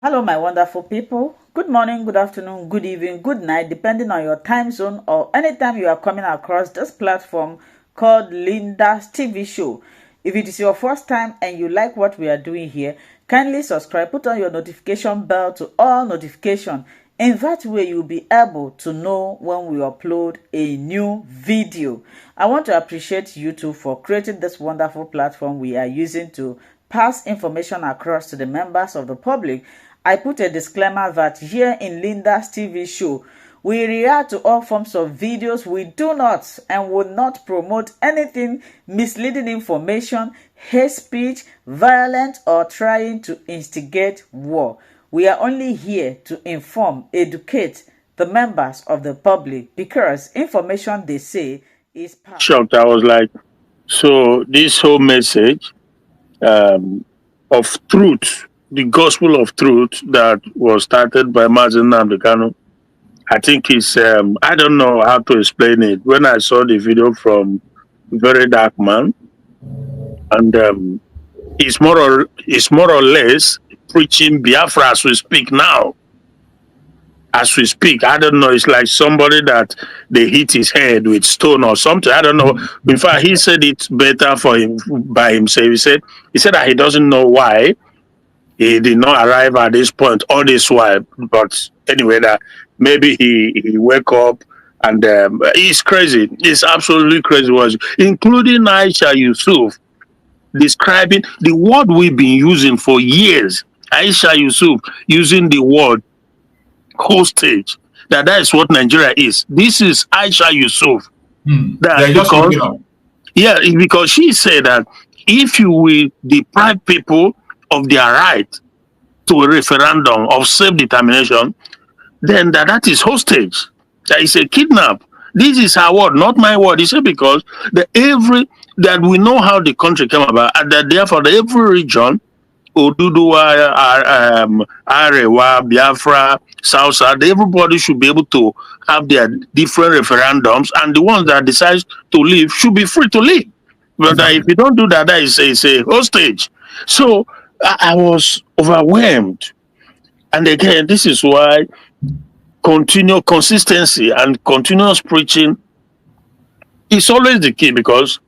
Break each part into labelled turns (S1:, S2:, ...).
S1: Hello, my wonderful people. Good morning, good afternoon, good evening, good night, depending on your time zone or anytime you are coming across this platform called Linda's TV show. If it is your first time and you like what we are doing here, kindly subscribe, put on your notification bell to all notification. In that way, you'll be able to know when we upload a new video. I want to appreciate you too for creating this wonderful platform we are using to pass information across to the members of the public. I put a disclaimer that here in Linda's TV show, we react to all forms of videos. We do not and will not promote anything misleading information, hate speech, violent, or trying to instigate war. We are only here to inform, educate the members of the public because information they say is power.
S2: Shocked. I was like, so this whole message um, of truth, the gospel of truth that was started by Nnamdi Kanu, I think is, I don't know how to explain it. When I saw the video from Very Dark Man, and it's more or less preaching Biafra as we speak now. As we speak, I don't know. It's like somebody that they hit his head with stone or something. I don't know. In fact, he said it's better for him by himself. He said that he doesn't know why he did not arrive at this point all this while. But anyway, that maybe he wake up and it's crazy. It's absolutely crazy. Was including Aisha Yusuf describing the word we've been using for years. Aisha Yusuf using the word hostage. That is what Nigeria is. This is Aisha Yusuf.
S3: They're just looking up.
S2: Yeah, because she said that if you will deprive people of their right to a referendum of self-determination, then that is hostage. That is a kidnap. This is her word, not my word. He said because that we know how the country came about, and that therefore every region, Oduduwa, Arewa, Biafra, South, everybody should be able to have their different referendums, and the ones that decide to leave should be free to leave. But if you don't do that, that is a hostage. So I was overwhelmed. And again, this is why consistency and continuous preaching is always the key, because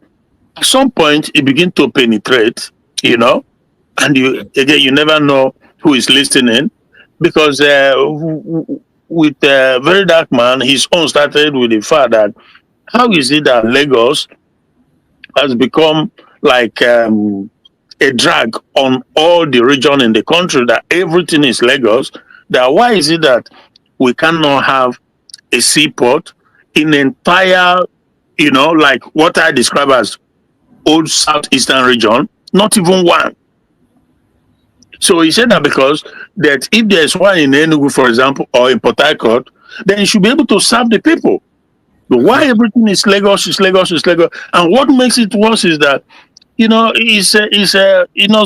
S2: at some point it begins to penetrate, and you never know who is listening, because with Very Dark Man, his own started with the fact that how is it that Lagos has become like a drag on all the region in the country, that everything is Lagos, that why is it that we cannot have a seaport in entire, like what I describe as old southeastern region, not even one. So he said that because that if there's one in Enugu, for example, or in Port Harcourt, then you should be able to serve the people. But why everything is Lagos, and what makes it worse is that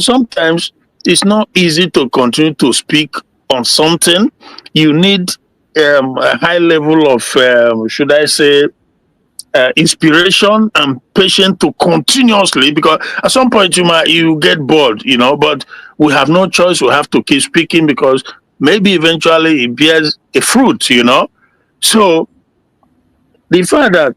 S2: sometimes it's not easy to continue to speak on something. You need a high level of should I say inspiration and patience to continuously, because at some point you get bored, but we have no choice. We have to keep speaking because maybe eventually it bears a fruit, So the fact that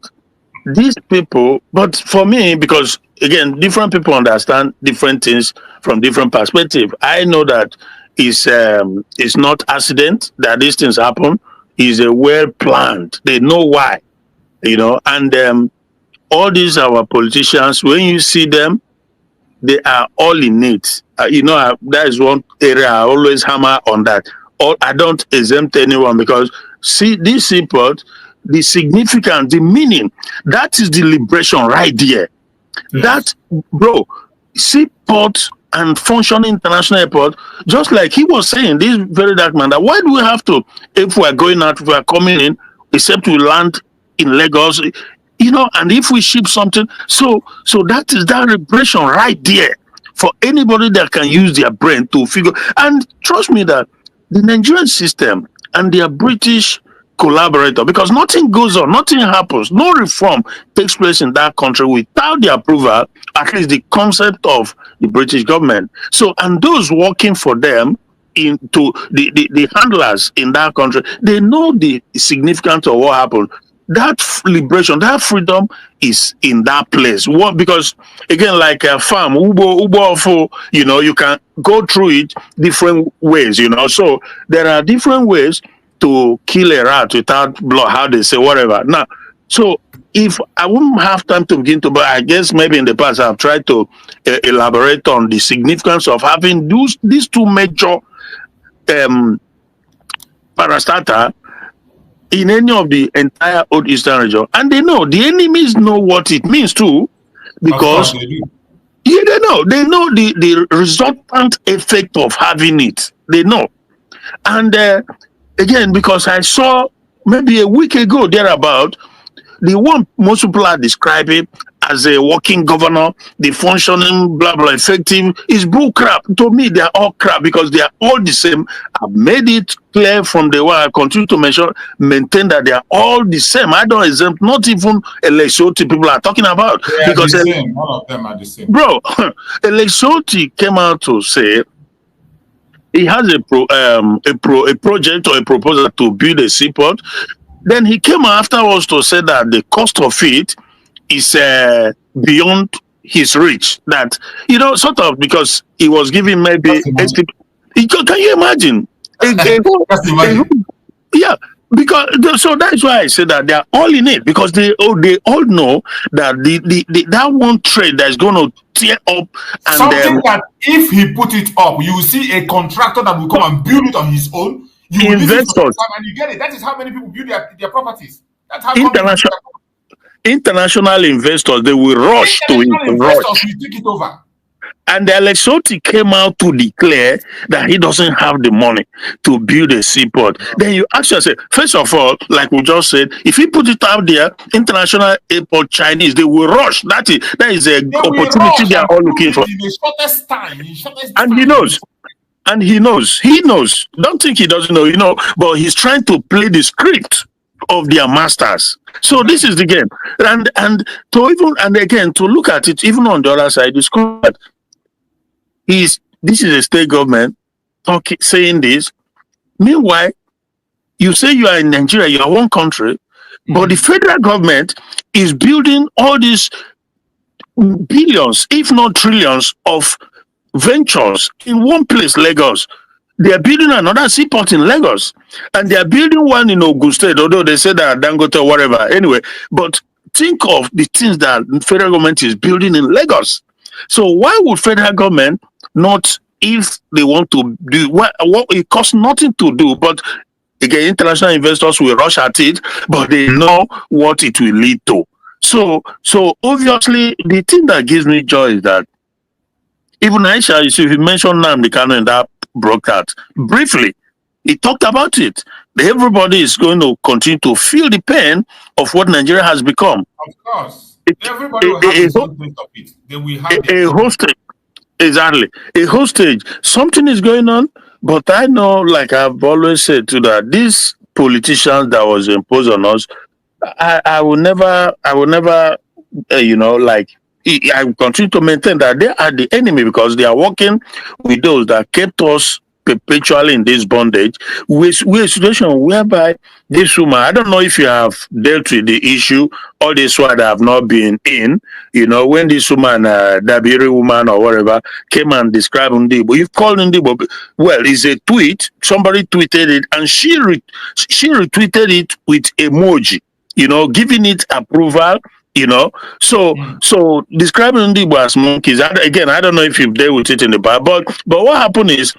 S2: these people, but for me, because again, different people understand different things from different perspectives. I know that it's not accident that these things happen. It's a well planned. They know why. And all these our politicians, when you see them, they are all in it. That is one area I always hammer on that. I don't exempt anyone, because see this import, the significance, the meaning, that is the liberation right there. Yes. That, bro, seaport and functioning international airport, just like he was saying, this Very Dark Man, that why do we have to, if we are going out, if we are coming in, except we land in Lagos, and if we ship something, so that is that liberation right there for anybody that can use their brain to figure. And trust me that the Nigerian system and their British collaborator, because nothing goes on, nothing happens, no reform takes place in that country without the approval, at least the concept of the British government. So, and those working for them, into the handlers in that country, they know the significance of what happened. That liberation, that freedom is in that place. What? Because again, like a farm, you know, you can go through it different ways, you know. So there are different ways to kill a rat without blood, how they say, whatever. Now, so if I wouldn't have time to begin to, but I guess maybe in the past I've tried to elaborate on the significance of having these two major parastatal in any of the entire Old Eastern region. And they know, the enemies know what it means too, because yeah, they know the resultant effect of having it. They know. And again, because I saw maybe a week ago thereabout, the one most people are describing as a working governor, the functioning, blah, blah, effective, is bull crap. To me, they are all crap because they are all the same. I've made it clear from the way I continue to maintain that they are all the same. I don't exempt, not even Lesotho people are talking about.
S3: They are because the same. All of them are the same.
S2: Bro, Lesotho came out to say he has a project or a proposal to build a seaport. Then he came afterwards to say that the cost of it is beyond his reach. That, you know, sort of, because he was giving maybe... Can you imagine? Yeah, because so that's why I say that they are all in it, because they all know that that one trade that is going to tear up and
S3: something that if he put it up, you will see a contractor that will come and build it on his own. You
S2: investors
S3: and you get it. That is how many people build their properties. That's how
S2: international investors, they will rush to it.
S3: Investors will take it over.
S2: And the Lesotho came out to declare that he doesn't have the money to build a seaport. Then you ask yourself, first of all, like we just said, if he put it out there, international airport Chinese, they will rush. That is an opportunity they are all looking for.
S3: In the shortest time.
S2: And he knows. And he knows. Don't think he doesn't know, you know, but he's trying to play the script of their masters. So this is the game. And to look at it, even on the other side, it's that this is a state government saying this. Meanwhile, you say you are in Nigeria, you are one country, but the federal government is building all these billions, if not trillions, of ventures in one place, Lagos. They are building another seaport in Lagos, and they are building one in Ogun State, although they say that Dangote or whatever. Anyway, but think of the things that the federal government is building in Lagos. So why would federal government not, if they want to do what it costs nothing to do, but again, international investors will rush at it, but they know what it will lead to. So obviously, the thing that gives me joy is that even Aisha, you see, if you mentioned Nnamdi Kanu in that broadcast, briefly, he talked about it. Everybody is going to continue to feel the pain of what Nigeria has become.
S3: Of course. Everybody will have a taste of it. They will have a
S2: hostage. Exactly. A hostage. Something is going on, but I know, like I've always said to that, these politicians that was imposed on us, I will never, you know, like, I continue to maintain that they are the enemy because they are working with those that kept us perpetually in this bondage. We're a situation whereby this woman, I don't know if you have dealt with the issue, all this while I have not been in, you know, when this woman, Dabiri woman or whatever, came and described Ndibo. You've called Ndibo, well, it's a tweet, somebody tweeted it, and she retweeted it with emoji, you know, giving it approval. You know, so describing Ndibo as monkeys, again, I don't know if you've dealt with it in the past, but what happened is,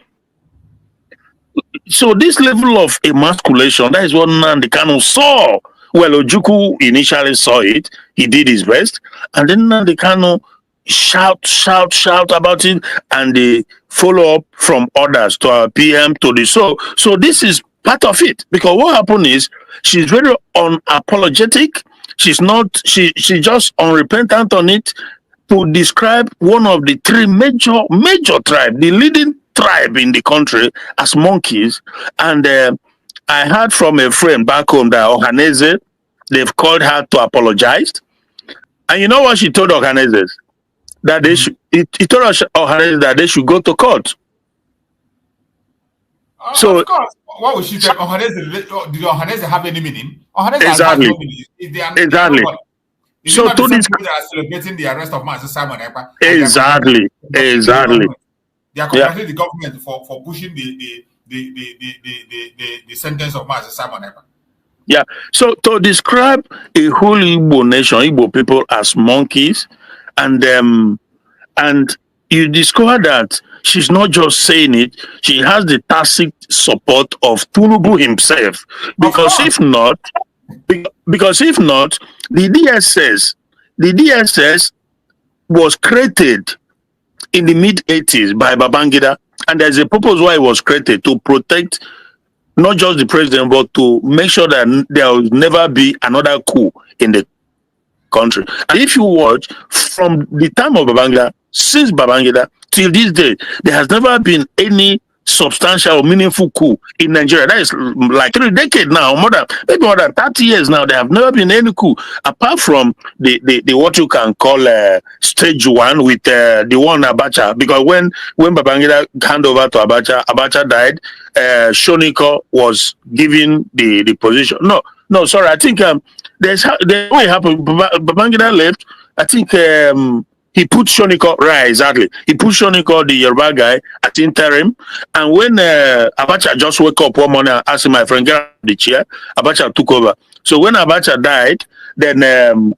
S2: so this level of emasculation, that is what Nnamdi Kanu saw. Well, Ojukwu initially saw it, he did his best, and then Nnamdi Kanu shout about it, and they follow up from others to our PM to the so this is part of it, because what happened is she's very unapologetic. She's not, she just unrepentant on it to describe one of the three major tribes, the leading tribe in the country, as monkeys. And I heard from a friend back home that Ohaneze, they've called her to apologize. And you know what she told Ohaneze? That they should, he told Ohaneze that they should go to court. So
S3: Of course. What would she tell Ohanese? Did Ohanese have any meaning? Ohanese has
S2: exactly,
S3: no meaning. They are
S2: exactly.
S3: nobody. Is it
S2: So
S3: not the
S2: to
S3: same
S2: this,
S3: people that are celebrating the arrest of Master Simon Ekpa and they are congratulating
S2: exactly,
S3: the
S2: exactly.
S3: government? They are
S2: Yeah,
S3: congratulating the government for pushing the sentence of Master Simon Ekpa.
S2: yeah. So to describe a whole Igbo nation, Igbo people as monkeys, and and you discover that she's not just saying it; she has the tacit support of Tunubu himself.
S3: Of
S2: Because
S3: course.
S2: if not, because if not, the DSS, the DSS was created in the mid 80s by Babangida, and there's a purpose why it was created to protect not just the president, but to make sure that there will never be another coup in the country. And if you watch from the time of Babangida, since Babangida till this day, there has never been any substantial or meaningful coup in Nigeria. That is like 3 decades now, maybe more than 30 years now. There have never been any coup apart from the what you can call stage one with the one Abacha. Because when Babangida hand over to Abacha, Abacha died. Shoniko was given the position. No, sorry. I think there's what happened. Babangida left. I think he put Shoniko right, exactly. He put Shoniko, the Yoruba guy, at interim. And when Abacha just woke up one morning and asked my friend, get out of the chair, Abacha took over. So when Abacha died, then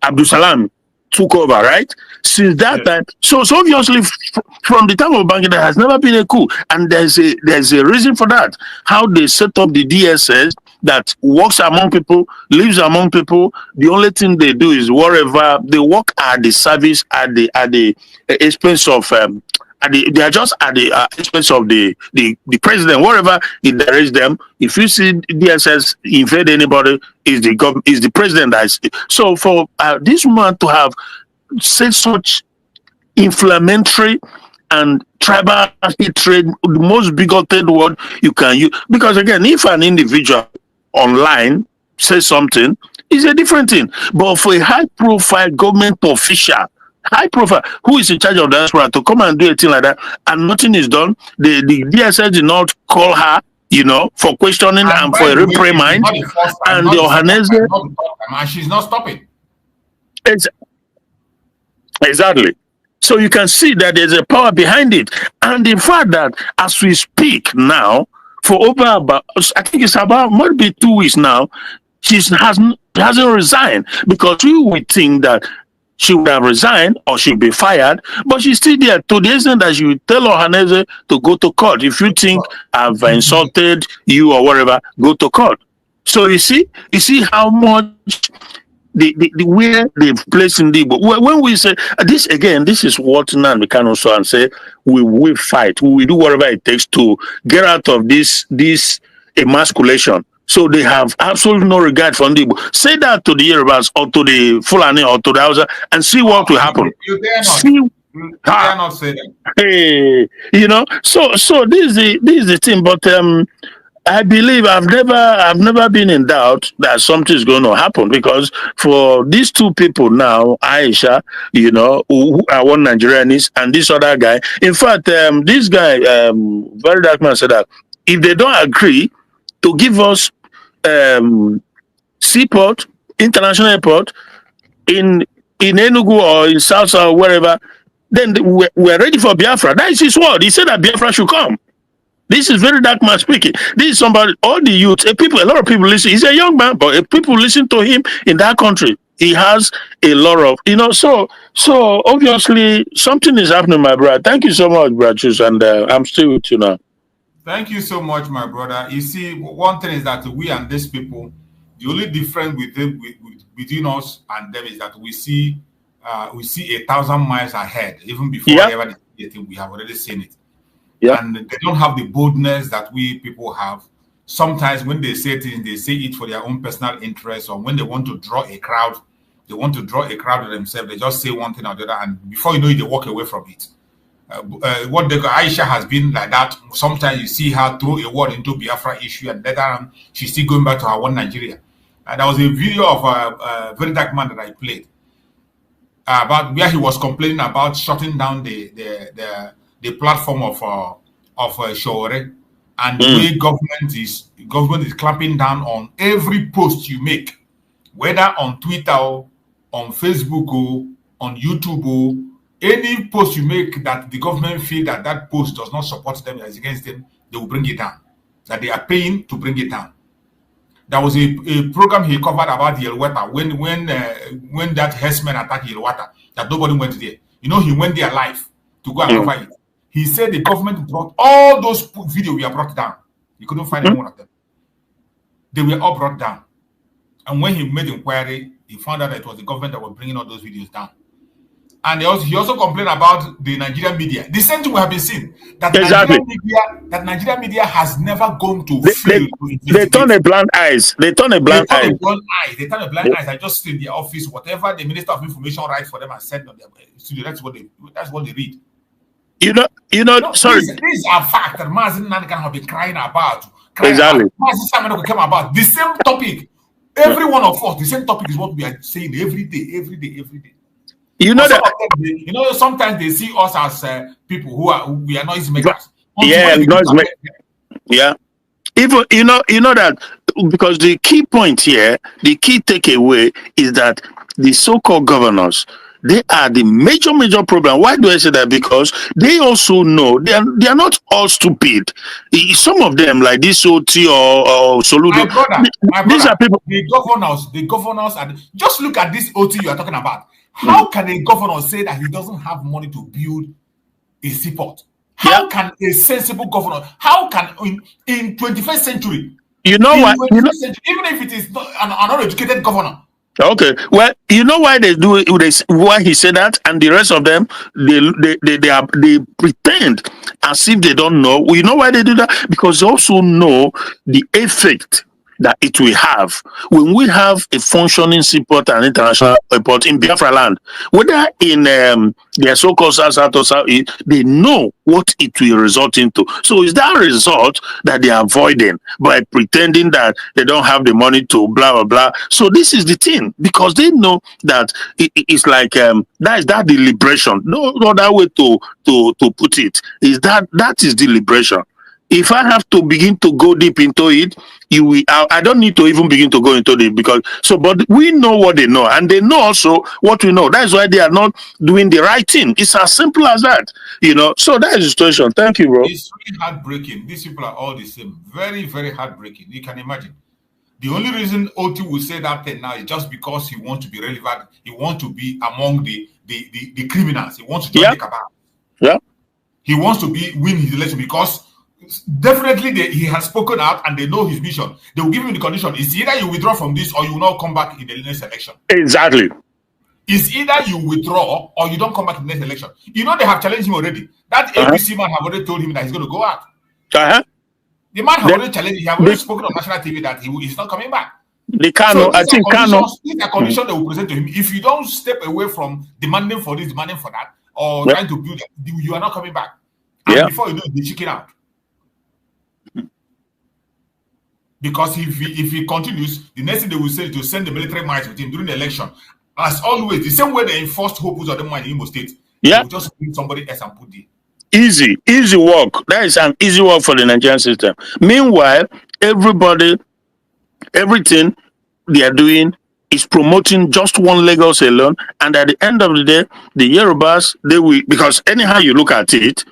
S2: Abdul Salam took over, right? Since that time, so obviously from the time of Babangida, there has never been a coup, and there's a reason for that. How they set up the DSS that works among people, lives among people. The only thing they do is wherever they work at the service at the expense of they are just at the expense of the president. Wherever he directs them, if you see DSS invade anybody, is the president that is. So for this woman to have said such inflammatory and tribal hatred, the most bigoted word you can use. Because again, if an individual online says something, it's a different thing. But for a high-profile government official, high profile, who is in charge of the diaspora, to come and do a thing like that, and nothing is done, the DSS did not call her, for questioning and for
S3: By
S2: a
S3: the way, this is
S2: reprimand,
S3: not the first time,
S2: and
S3: not
S2: the
S3: the second
S2: Ohanese.
S3: time, not the third time, and she's not stopping.
S2: Exactly. So you can see that there's a power behind it. And the fact that as we speak now, for over about, I think it's about maybe 2 weeks now, hasn't resigned, because we would think that she would have resigned or she'll be fired, but she's still there to the extent that she will tell Ohanese to go to court. If you think I've insulted you or whatever, go to court. So you see how much the where they've placed in the when we say this again, this is what Nnamdi Kanu saw and say we will fight, we will do whatever it takes to get out of this emasculation. So they have absolutely no regard for Igbo. Say that to the Yorubas or to the Fulani or to the Hausa and see what will happen.
S3: You dare not.
S2: See,
S3: You dare not say that.
S2: hey, so this is the thing. But I believe I've never been in doubt that something is going to happen, because for these two people now, Aisha, who are one Nigerianist, and this other guy. In fact, this guy, very dark man, said that if they don't agree to give us seaport, international airport in Enugu or in South or wherever, then we're ready for Biafra. That is his word. He said that Biafra should come. This is very dark man speaking. This is somebody, all the youth, a lot of people listen. He's a young man, but if people listen to him in that country, he has a lot of, so obviously something is happening, my brother. Thank you so much, brother, and I'm still with you now.
S3: Thank you so much, my brother. You see, one thing is that we and these people, the only difference between us and them is that we see 1,000 miles ahead, even before ever we have already seen it. Yeah. And they don't have the boldness that we people have. Sometimes when they say things, they say it for their own personal interest, or when they want to draw a crowd, to themselves. They just say one thing or the other, and before you know it, they walk away from it. Aisha has been like that. Sometimes you see her throw a word into Biafra issue, and later on, she's still going back to her one Nigeria. There was a video of a very dark man that I played about where he was complaining about shutting down the platform of Shore, and the way government is clamping down on every post you make, whether on Twitter or on Facebook or on YouTube or any post you make that the government feel that that post does not support them, is against them, they will bring it down. That they are paying to bring it down. There was a program he covered about Yelwata when that herdsman attacked Yelwata, that nobody went there. You know, he went there live to go and cover it. He said the government brought all those videos were brought down. He couldn't find any one of them. They were all brought down. And when he made inquiry, he found out that it was the government that was bringing all those videos down. And he also complained about the Nigerian media. The same thing we have been seeing, that Nigerian media has never gone to field.
S2: They turn a blind eyes. They turn a blind eye.
S3: They turn a blind eyes. I just sit in their office, whatever the Minister of Information writes for them and send on their studio. That's what they read.
S2: Sorry.
S3: These are facts that Mazi Nnamdi Kanu have been crying about.
S2: Exactly.
S3: Mazi Sameno came about the same topic. Every one of us, the same topic is what we are saying every day.
S2: You know that.
S3: Sometimes they see us as people we are noise makers.
S2: Yeah. Even that, because the key point here, the key takeaway is that the so-called governors, they are the major problem. Why do I say that? Because they also know they are not all stupid. Some of them, like this OT or Soludo,
S3: my brother, these are people. The governors, and just look at this OT you are talking about. How can a governor say that he doesn't have money to build a seaport? How can a sensible governor? How can in 21st century?
S2: You know what?
S3: Even if it is not an uneducated governor.
S2: Okay, well, you know why they do it? Why he said that, and the rest of them they pretend as if they don't know. You know why they do that? Because they also know the effect that it will have when we have a functioning seaport and international airport in Biafra land, whether in their so-called South or South, they know what it will result into. So is that a result that they are avoiding by pretending that they don't have the money to blah blah blah? So this is the thing, because they know that it's like that the liberation. No other way to put it is that is the liberation. If I have to begin to go deep into it, I don't need to even begin to go into it but we know what they know, and they know also what we know. That's why they are not doing the right thing. It's as simple as that, So that is the situation. Thank you, bro.
S3: It's really heartbreaking. These people are all the same. Very, very heartbreaking. You can imagine. The only reason OT will say that thing now is just because he wants to be relevant. He wants to be among the criminals. He wants to join the cabal.
S2: Yeah.
S3: He wants to win his election because definitely he has spoken out and they know his mission. They will give him the condition. It's either you withdraw from this or you will not come back in the next election.
S2: Exactly.
S3: It's either you withdraw or you don't come back in the next election. They have challenged him already. That ABC man have already told him that he's going to go out. The man have already challenged. He have already spoken on national TV that he's not coming back.
S2: The Kanu, I think Kanu.
S3: These are conditions they will present to him. If you don't step away from demanding for this, demanding for that, or trying to build it, you are not coming back. And before you know it, they chicken out. Because if he continues, the next thing they will say is to send the military might with him during the election. As always, the same way they enforced Hope's or the money in Imo State. They will just bring somebody else and put there.
S2: Easy work. That is an easy work for the Nigerian system. Meanwhile, everything they are doing is promoting just one Lagos alone. And at the end of the day, the Yorubas, they will, because anyhow you look at it,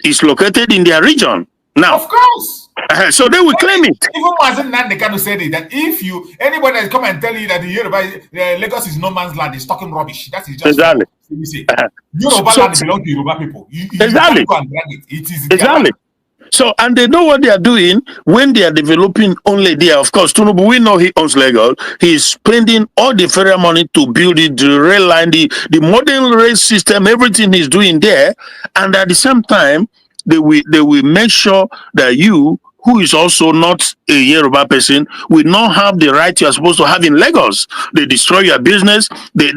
S2: it's located in their region. Now,
S3: of course.
S2: So they will claim it.
S3: Even Mazi Nnamdi Kanu said it, that if anybody that come and tell you that the Lagos is no man's land, is talking rubbish. That is just
S2: exactly.
S3: Yoruba land belongs to Yoruba people.
S2: Exactly.
S3: You go and drag it. It is
S2: exactly. So, and they know what they are doing when they are developing only there. Of course, Tinubu, we know he owns Lagos. He is spending all the federal money to build it, the rail line, the modern rail system, everything he's doing there. And at the same time, they will make sure that you, who is also not a Yoruba person, will not have the right you are supposed to have in Lagos. They destroy your business. They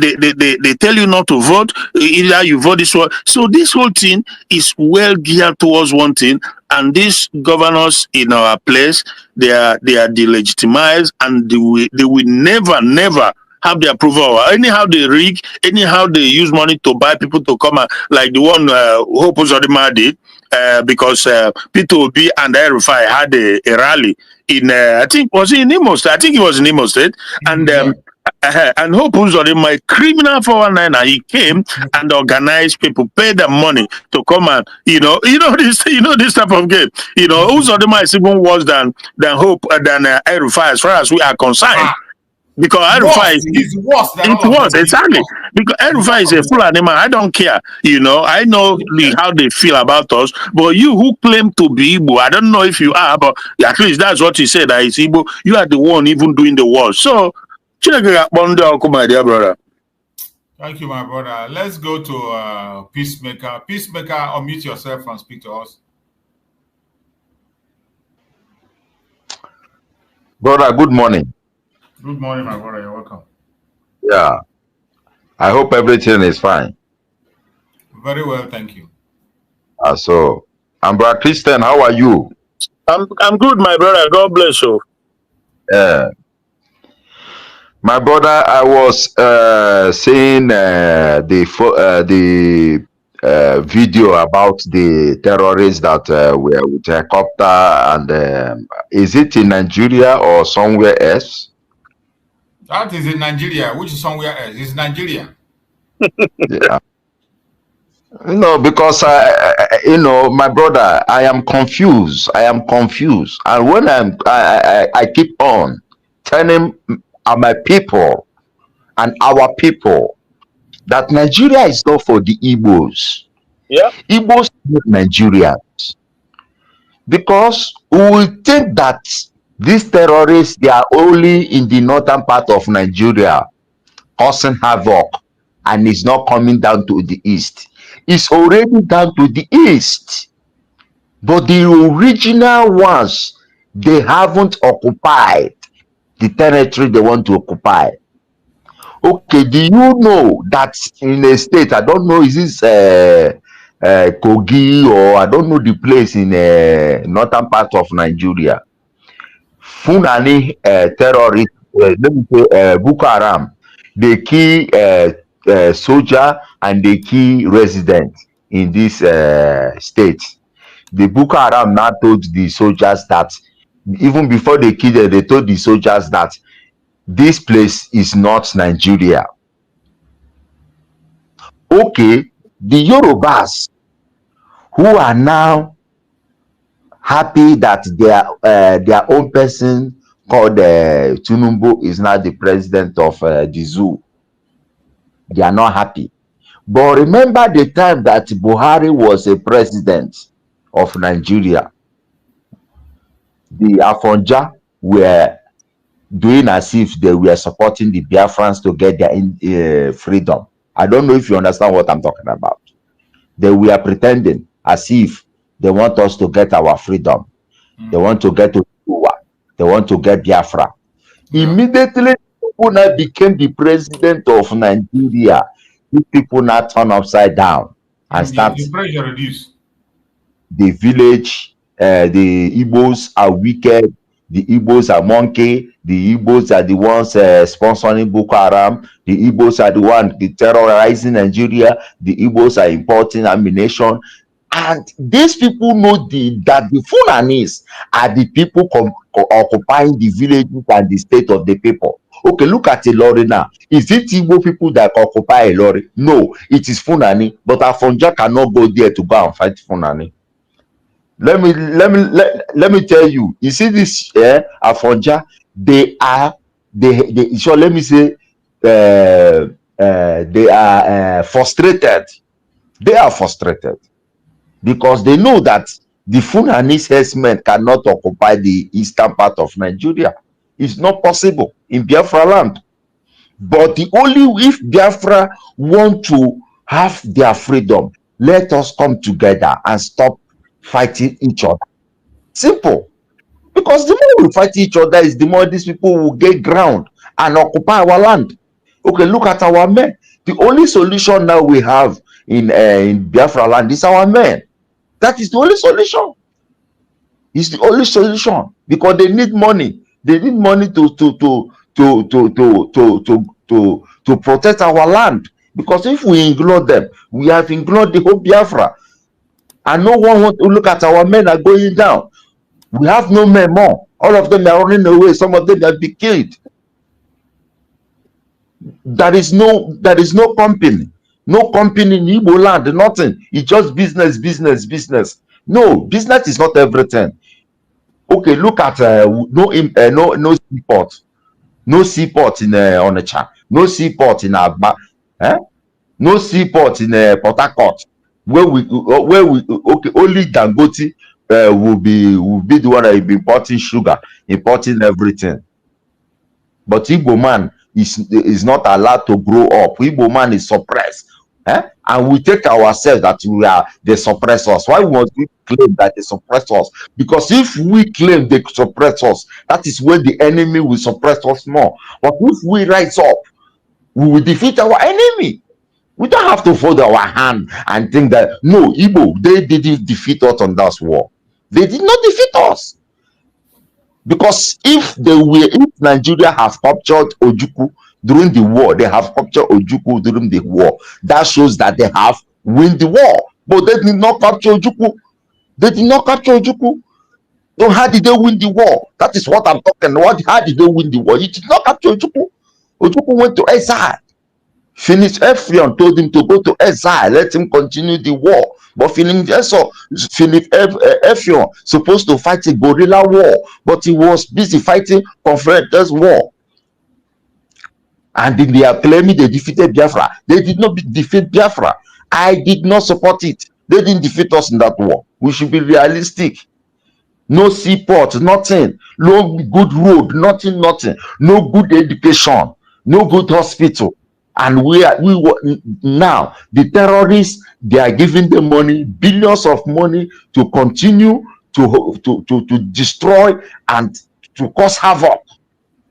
S2: tell you not to vote. Either you vote this way. So this whole thing is well geared towards one thing. And these governors in our place, they are delegitimized, and they will never have the approval. Anyhow they rig, anyhow they use money to buy people to come, like the one Hope Uzodimma did. because Peter Obi and El-Rufai had a rally in, I think, was it in Imo State? I think it was in Imo State. And and Hope Uzodinma, my criminal 419, he came and organized people, paid them money to come and, this type of game. Uzodinma is even worse than Hope, than El-Rufai, as far as we are concerned. Because El-Rufai is
S3: worse than
S2: it was exactly because El-Rufai is a full animal. I don't care. I know how they feel about us. But you who claim to be Igbo, I don't know if you are, but at least that's what he said. That is Igbo. You are the one even doing the work. So, my dear brother.
S3: Thank you, my brother. Let's go to Peacemaker. Peacemaker, unmute yourself and speak to us.
S4: Brother, good morning.
S3: Good morning, my brother. You're welcome.
S4: Yeah. I hope everything is fine.
S3: Very well, thank you.
S4: So, I'm Brother Christian. How are you?
S2: I'm good, my brother. God bless you.
S4: My brother, I was seeing the video about the terrorists that were with helicopter, and is it in Nigeria or somewhere else?
S3: That is in Nigeria, which is somewhere else. It's Nigeria.
S4: Yeah. Because my brother, I am confused. And when I keep on telling my people and our people that Nigeria is not for the Igbos.
S2: Yeah.
S4: Igbos are not Nigerians. Because we will think that these terrorists, they are only in the northern part of Nigeria causing havoc, and it's not coming down to the east. It's already down to the east. But the original ones, they haven't occupied the territory they want to occupy. Okay, do you know that in a state, I don't know, is this Kogi, or I don't know the place in northern part of Nigeria, Fulani terrorists, let me say Boko Haram, they kill soldier and they kill residents in this state. The Boko Haram now told the soldiers that even before they killed them, they told the soldiers that this place is not Nigeria. Okay, the Yorubas who are now happy that their own person called Tinubu is now the president of the zoo, they are not happy. But remember the time that Buhari was a president of Nigeria, the Afonja were doing as if they were supporting the Biafrans to get their freedom. I don't know if you understand what I'm talking about. They were pretending as if they want us to get our freedom. They want to get to Cuba. They want to get Biafra. Immediately, people now became the president of Nigeria. These people now turn upside down and start.
S3: The pressure reduced.
S4: The village, the Igbos are wicked. The Igbos are monkey. The Igbos are the ones sponsoring Boko Haram. The Igbos are the ones terrorizing Nigeria. The Igbos are importing ammunition. And these people know that the Fulanis are the people occupying the villages and the state of the people. Okay, look at Ilori now. Is it Igbo people that occupy Ilori? No, it is Fulani. But Afonja cannot go there to go and fight Fulani. Let me tell you. You see this Afonja, they so let me say they are frustrated. They are frustrated because they know that the Fulanese herdsmen cannot occupy the eastern part of Nigeria. It's not possible in Biafra land. But if Biafra want to have their freedom, let us come together and stop fighting each other. Simple. Because the more we fight each other, is the more these people will get ground and occupy our land. Okay, look at our men. The only solution now we have in Biafra land is our men. That is the only solution. It's the only solution because they need money. They need money to protect our land. Because if we ignore them, we have ignored the whole Biafra. And no one want to look at our men are going down. We have no men more. All of them are running away. Some of them have been killed. There is no company. No company in Igbo land, nothing. It's just business, business, business. No, business is not everything. Okay, look at no seaport. No seaport in Onitsha. No seaport in Aba. No seaport in Port Harcourt. Where we okay, only Dangote will be the one that will be importing sugar, importing everything. But Igbo man is not allowed to grow up. Igbo man is suppressed. And we take ourselves that we are the suppressors. Why must we claim that they suppress us? Because if we claim they suppress us, that is when the enemy will suppress us more. But if we rise up, we will defeat our enemy. We don't have to fold our hand and think that no, Igbo, they didn't defeat us on that war. They did not defeat us. Because if Nigeria has captured Ojukwu during the war, they have captured Ojukwu during the war. That shows that they have won the war. But they did not capture Ojukwu. They did not capture Ojukwu. So how did they win the war? That is what I'm talking about. How did they win the war? You did not capture Ojukwu. Ojukwu went to exile. Effiong told him to go to exile. Let him continue the war. But Effiong supposed to fight a guerrilla war, but he was busy fighting Confederates war. And they are claiming they defeated Biafra. They did not defeat Biafra. I did not support it. They didn't defeat us in that war. We should be realistic. No seaport, nothing. No good road, nothing. No good education, no good hospital. And now the terrorists, they are giving them money, billions of money, to continue to destroy and to cause havoc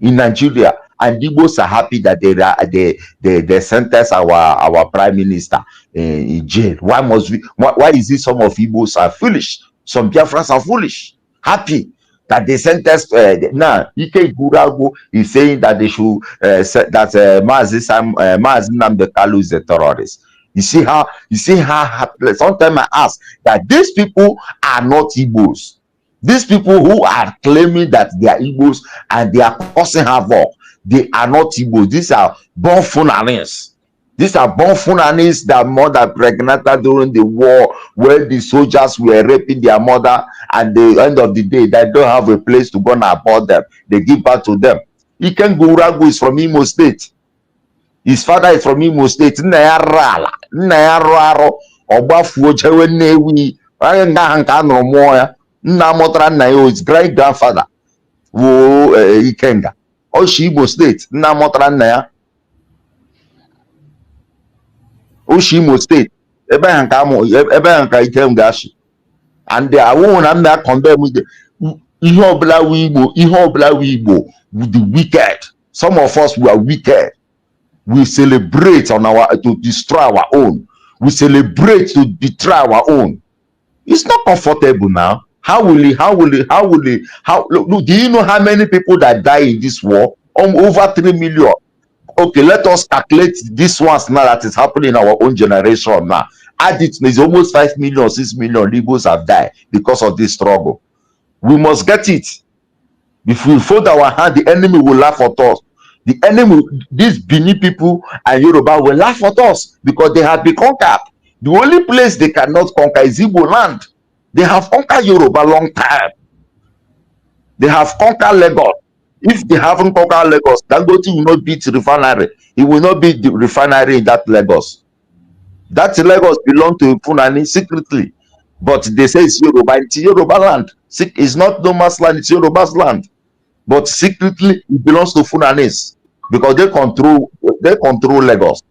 S4: in Nigeria. And Igbos are happy that they sentence our prime minister in jail. Why is it some of Igbos are foolish? Some Biafrans are foolish, happy that they sentence. Now Ike Gurago is saying that they should that Mazi Nnamdi Kanu is a terrorist. You see how sometimes I ask that these people are not Igbos. These people who are claiming that they are Igbos and they are causing havoc, they are not Igbos. These are born Funanis. These are born Funanis that mother pregnant during the war, where the soldiers were raping their mother, and at the end of the day, they don't have a place to go and abort them. They give back to them. Iken Guragu is from Imo State. His father is from Imo State. His great grandfather. Ikenga. Oshi Imo State. Oshimo State, ebe nka ikem gashi, and they are one and that condemn with the Igbo with the wicked. Some of us were wicked. We celebrate to destroy our own. We celebrate to betray our own. It's not comfortable now. Look, do you know how many people that die in this war? Over 3 million. Okay, let us calculate this ones now that is happening in our own generation now. Add it, there's almost 5 million, 6 million Igbos have died because of this struggle. We must get it. If we fold our hand, the enemy will laugh at us. The enemy, these Bini people and Yoruba will laugh at us because they have been conquered. The only place they cannot conquer is Igbo land. They have conquered Yoruba long time. They have conquered Lagos. If they haven't conquered Lagos, Dangote will not beat refinery. It will not be the refinery in that Lagos. That Lagos belongs to Funani secretly. But they say it's Yoruba. It's Yoruba land. It's not no man's land, it's Yoruba's land. But secretly it belongs to Funanis because they control Lagos.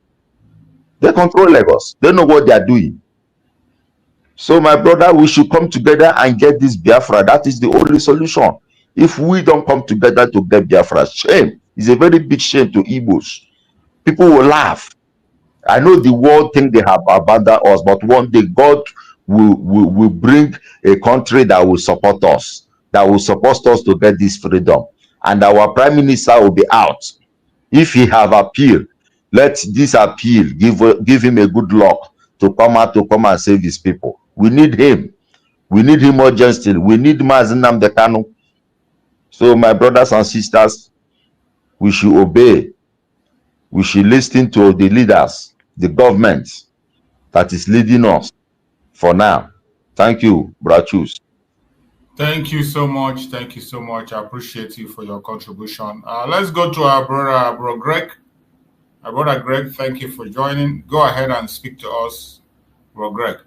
S4: They control Lagos. They know what they are doing. So my brother, we should come together and get this Biafra. That is the only solution. If we don't come together to get Biafra, shame. It's a very big shame to Igbos. People will laugh. I know the world think they have abandoned us, but one day God will bring a country that will support us, that will support us to get this freedom. And our prime minister will be out. If he have appeal, let this appeal give him a good luck to come out to come and save his people. We need him. We need him urgently. We need Nnamdi Kanu. So, my brothers and sisters, we should obey. We should listen to the leaders, the government that is leading us for now. Thank you, Brachus.
S3: Thank you so much. Thank you so much. I appreciate you for your contribution. Let's go to our brother Greg. Our brother Greg, thank you for joining. Go ahead and speak to us, bro Greg.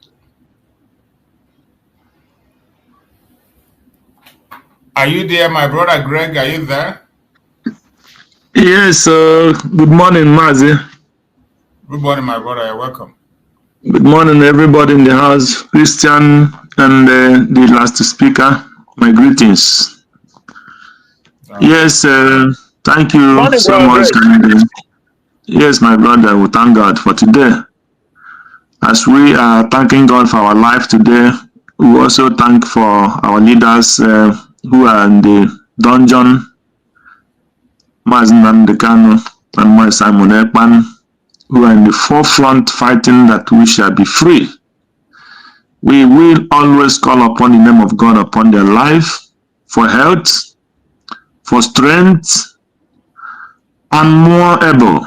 S3: Are you there, my brother Greg? Are you there?
S5: Yes, good morning, Mazi.
S3: Good morning, my brother. You're welcome.
S5: Good morning, everybody in the house, Christian and the last speaker. My greetings. Yes, thank you so much. Yes, my brother, we thank God for today. As we are thanking God for our life today, we also thank for our leaders who are in the dungeon, Nnamdi Kanu and Simon Ekpa, who are in the forefront fighting that we shall be free. We will always call upon the name of God upon their life for health, for strength, and more able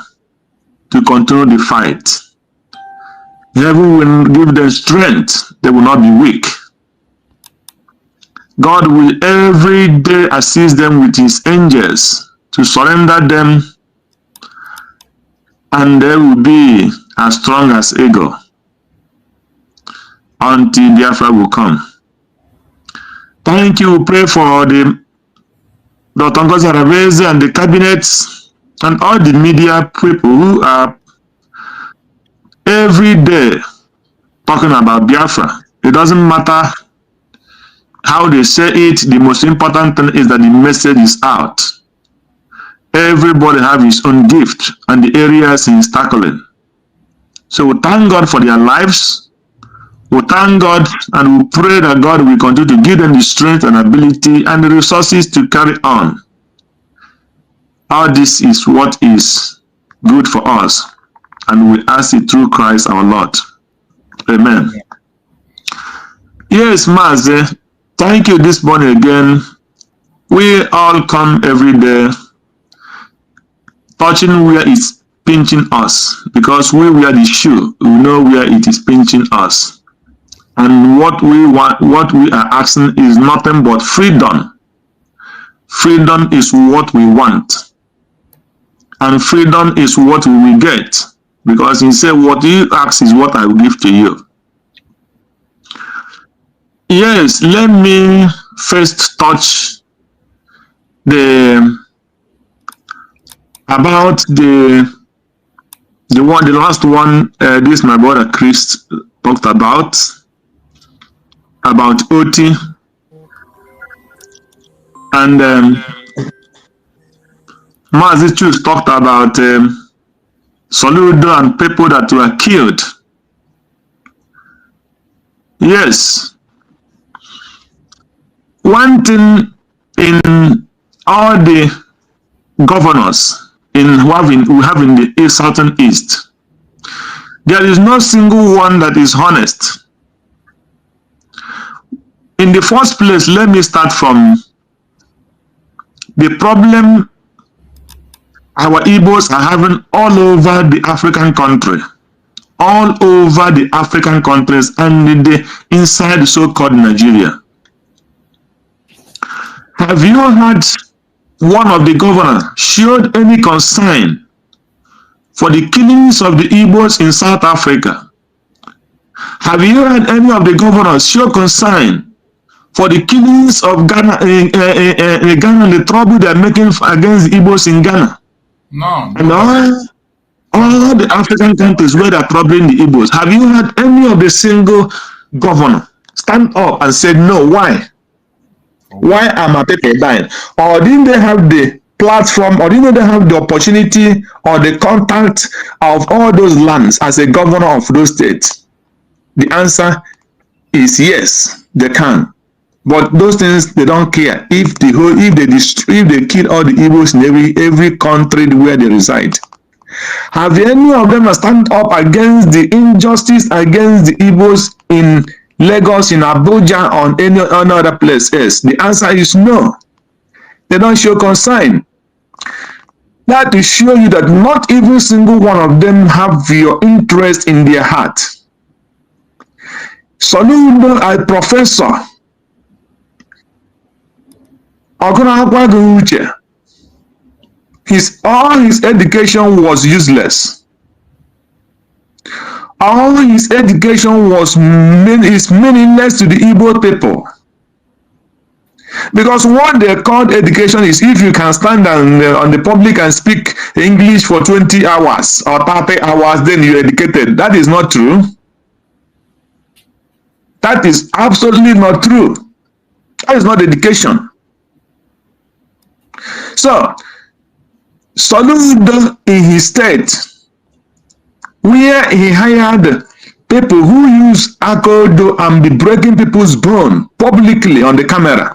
S5: to continue the fight. Heaven will give them strength, they will not be weak. God will every day assist them with his angels to surrender them, and they will be as strong as eagle until Biafra will come. Thank you. Pray for the Dr. Àrrést and the cabinets and all the media people who are every day talking about Biafra. It doesn't matter how they say it. The most important thing is that the message is out. Everybody have his own gift and the areas he is tackling. So we thank God for their lives. We thank God and we pray that God will continue to give them the strength and ability and the resources to carry on. All this is what is good for us, and we ask it through Christ our Lord. Amen. Yes, Mazi, thank you this morning again. We all come every day touching where it's pinching us, because we wear the shoe, we know where it is pinching us. And what we want, what we are asking is nothing but freedom. Freedom is what we want. And freedom is what we will get. Because he said, what you ask is what I will give to you. Yes, let me first touch about the last one. This my brother Chris talked about OT, and Mazi Chus talked about Soludo and people that were killed. Yes, one thing in all the governors we have in the southern east, there is no single one that is honest. In the first place, let me start from the problem our Igbos are having all over the African country, all over the African countries and inside so-called Nigeria. Have you heard one of the governors showed any concern for the killings of the Igbos in South Africa? Have you heard any of the governors show concern for the killings of Ghana Ghana and the trouble they are making against the Igbos in Ghana?
S3: No.
S5: And all the African countries where they are troubling the Igbos. Have you heard any of the single governor stand up and say, no, why? Why are my people dying? Or didn't they have the platform, or didn't they have the opportunity or the contact of all those lands as a governor of those states? The answer is yes, they can. But those things, they don't care if they kill all the Igbos in every country where they reside. Have any of them stand up against the injustice against the Igbos in Lagos, in Abuja, on any other place else? The answer is no. They don't show concern. That to show you that not even single one of them have your interest in their heart. Soludo, a professor, all his education was useless. All his education was meaningless to the Igbo people. Because what they call education is if you can stand on the public and speak English for 20 hours or 30 hours, then you're educated. That is not true. That is absolutely not true. That is not education. So, Soludo in his state, where he hired people who use akodo and be breaking people's bone publicly on the camera.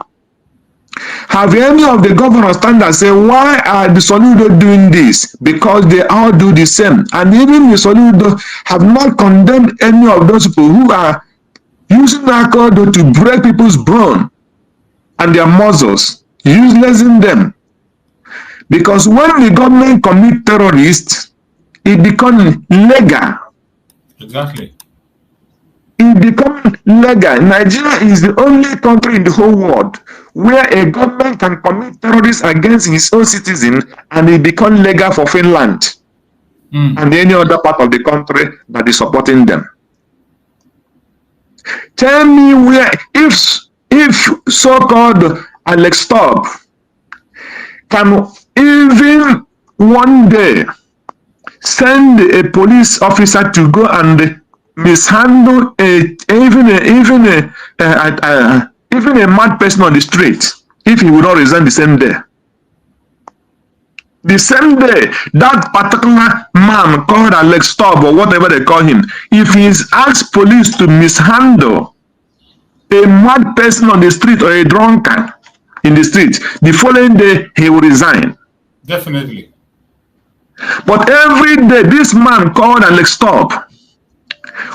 S5: Have any of the governors stand and say, why are the Soludo doing this? Because they all do the same. And even the Soludo have not condemned any of those people who are using akodo to break people's bone and their muscles, uselessing them. Because when the government commit terrorists, it becomes legal.
S3: Exactly.
S5: It becomes legal. Nigeria is the only country in the whole world where a government can commit terrorists against his own citizens and it becomes legal for Finland and any other part of the country that is supporting them. Tell me where, if so-called Alex Taub can even one day send a police officer to go and mishandle even a mad person on the street, if he would not resign the same day. The same day, that particular man called Alex Taub or whatever they call him, if he is asked police to mishandle a mad person on the street or a drunkard in the street, the following day he will resign.
S3: Definitely.
S5: But every day, this man called Alex Taub,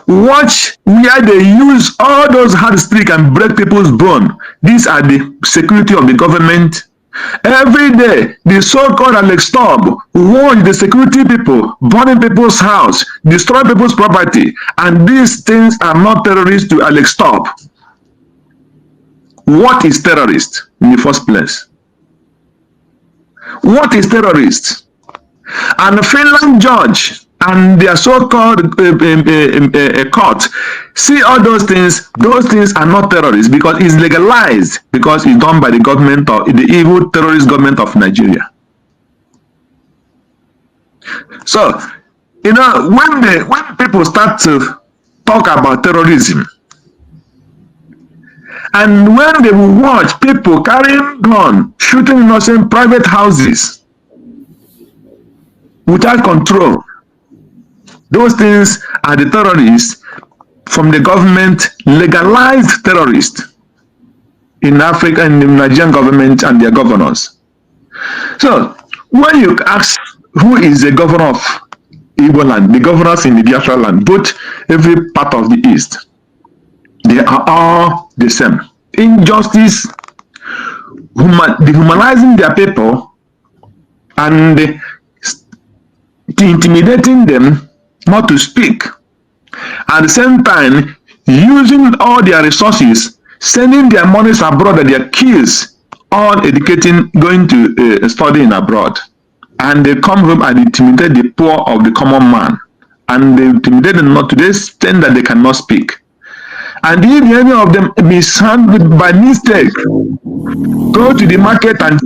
S5: watch where they use all those hard stick and break people's bone. These are the security of the government. Every day, the so-called Alex Taub watch the security people burning people's house, destroy people's property, and these things are not terrorists to Alex Taub. What is terrorist in the first place? What is terrorist? And the Finland judge and their so-called court see all those things are not terrorists because it's legalized, because it's done by the government or the evil terrorist government of Nigeria. So, you know, when people start to talk about terrorism, and when they will watch people carrying guns, shooting innocent private houses without control, those things are the terrorists from the government, legalized terrorists in Africa and the Nigerian government and their governors. So when you ask who is the governor of Igbo land, the governors in the Biafra land, both every part of the East, they are all the same. Injustice, dehumanizing their people, and intimidating them not to speak. At the same time, using all their resources, sending their monies abroad and their kids all educating, going to studying abroad. And they come home and intimidate the poor of the common man. And they intimidate them not to the extent that they cannot speak. And if any of them mishandled by mistake, go to the market and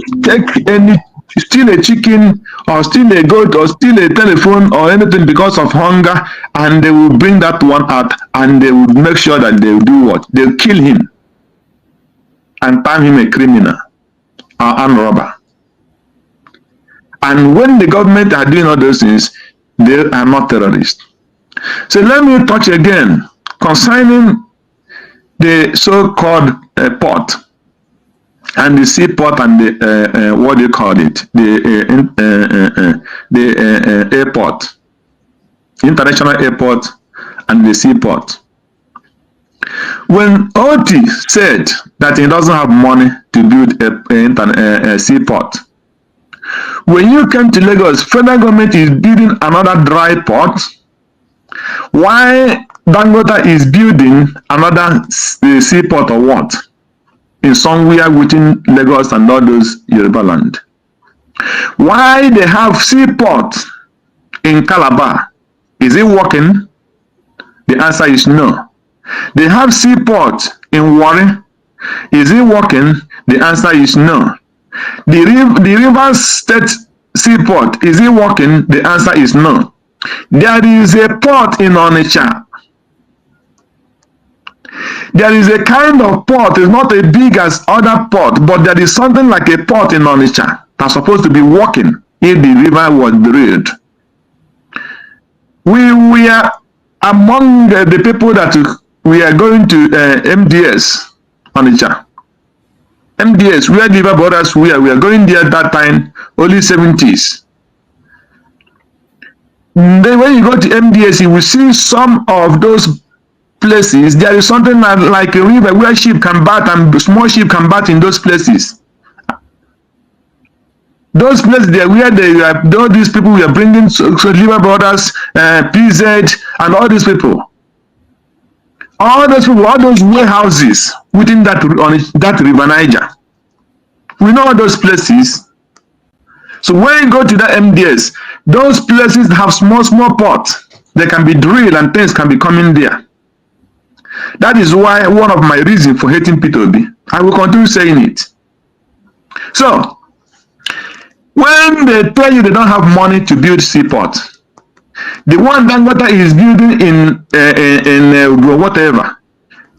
S5: steal a chicken or steal a goat or steal a telephone or anything because of hunger, and they will bring that one out and they will make sure that they will do what? They'll kill him and term him a criminal or armed robber. And when the government are doing all those things, they are not terrorists. So let me touch again concerning the so-called port and the seaport and the what do you call it? The airport, international airport and the seaport. When Oti said that he doesn't have money to build a seaport, when you came to Lagos, federal government is building another dry port. Why Dangote is building another seaport or what? In somewhere within Lagos and all those Yoruba land. Why they have seaport in Calabar? Is it working? The answer is no. They have seaport in Warri. Is it working? The answer is no. The Rivers State seaport, is it working? The answer is no. There is a port in Onitsha. There is a kind of port, it's not as big as other port, but there is something like a port in Onitsha that's supposed to be working if the river was drilled. We are among the people that we are going to MDS Onitsha. MDS, where the river borders we are going there at that time, only 70s. Then when you go to MDS, you will see some of those places. There is something like a river where sheep can bath and small sheep can bath in those places. Those places there where all these people we are bringing, so River Brothers, PZ, and all these people. All those people, all those warehouses within that River Niger. We know all those places. So when you go to the MDS, those places have small pots. They can be drilled and things can be coming there. That is why one of my reasons for hating P2B. I will continue saying it. So, when they tell you they don't have money to build seaport, the one Dangote is building in whatever,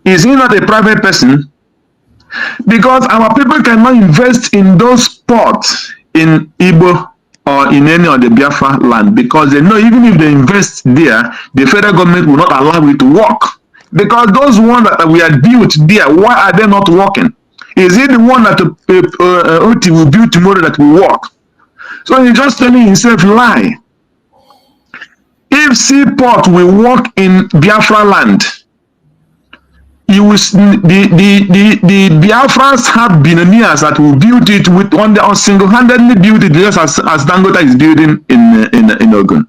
S5: is he not a private person? Because our people cannot invest in those ports in Igbo or in any of the Biafra land, because they know even if they invest there, the federal government will not allow it to work. Because those ones that we had built there, why are they not working? Is it the one that Oti will build tomorrow that will work? So he's just telling himself lie. If seaport will work in Biafra land, you will the Biafrans have billionaires that will build it with on single-handedly build it just as Dangote is building in Ogun.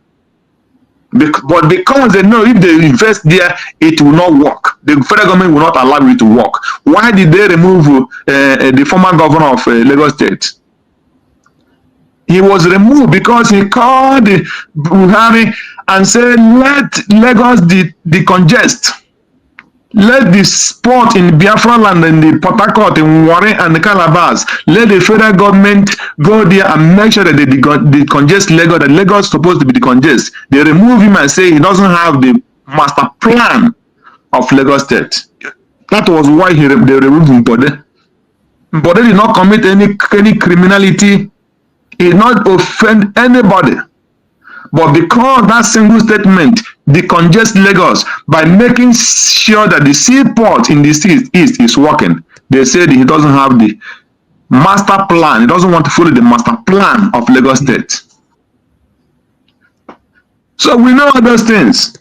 S5: But because they know if they invest there, it will not work. The federal government will not allow it to work. Why did they remove the former governor of Lagos State? He was removed because he called Buhari and said, let Lagos decongest. Let the sport in Biafra land and the Port Harcourt, in Warri and the Calabars, let the federal government go there and make sure that they decongest Lagos, that Lagos is supposed to be decongest. They remove him and say he doesn't have the master plan of Lagos State. That was why they removed him. But they did not commit any criminality. He did not offend anybody. But because that single statement decongest Lagos by making sure that the seaport in the east is working, they said he doesn't have the master plan. He doesn't want to follow the master plan of Lagos State. So we know all those things.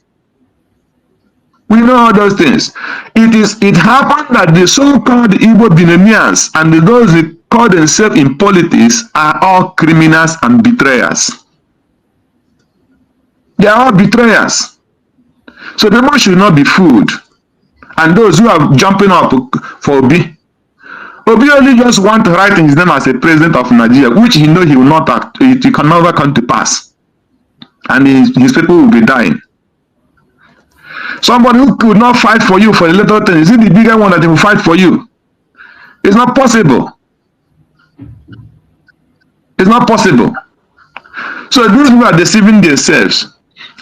S5: We know all those things. It happened that the so-called Igbo billionaires and those who call themselves in politics are all criminals and betrayers. They are all betrayers. So people should not be fooled. And those who are jumping up for Obi only just want to write his name as a president of Nigeria, which he knows he will not act. It can never come to pass. And his people will be dying. Somebody who could not fight for you for a little thing, is it the bigger one that will fight for you? It's not possible. It's not possible. So these people are deceiving themselves.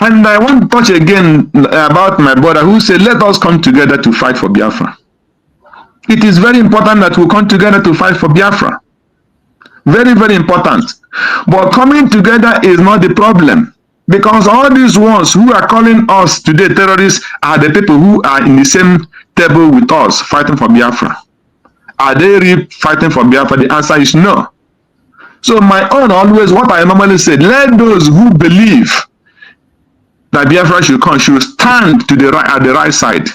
S5: And I want to touch again about my brother who said, let us come together to fight for Biafra. It is very important that we come together to fight for Biafra. Very, very important. But coming together is not the problem. Because all these ones who are calling us today terrorists are the people who are in the same table with us fighting for Biafra. Are they really fighting for Biafra? The answer is no. So my own always, what I normally say, let those who believe that Biafra should come, should stand to the right, at the right side.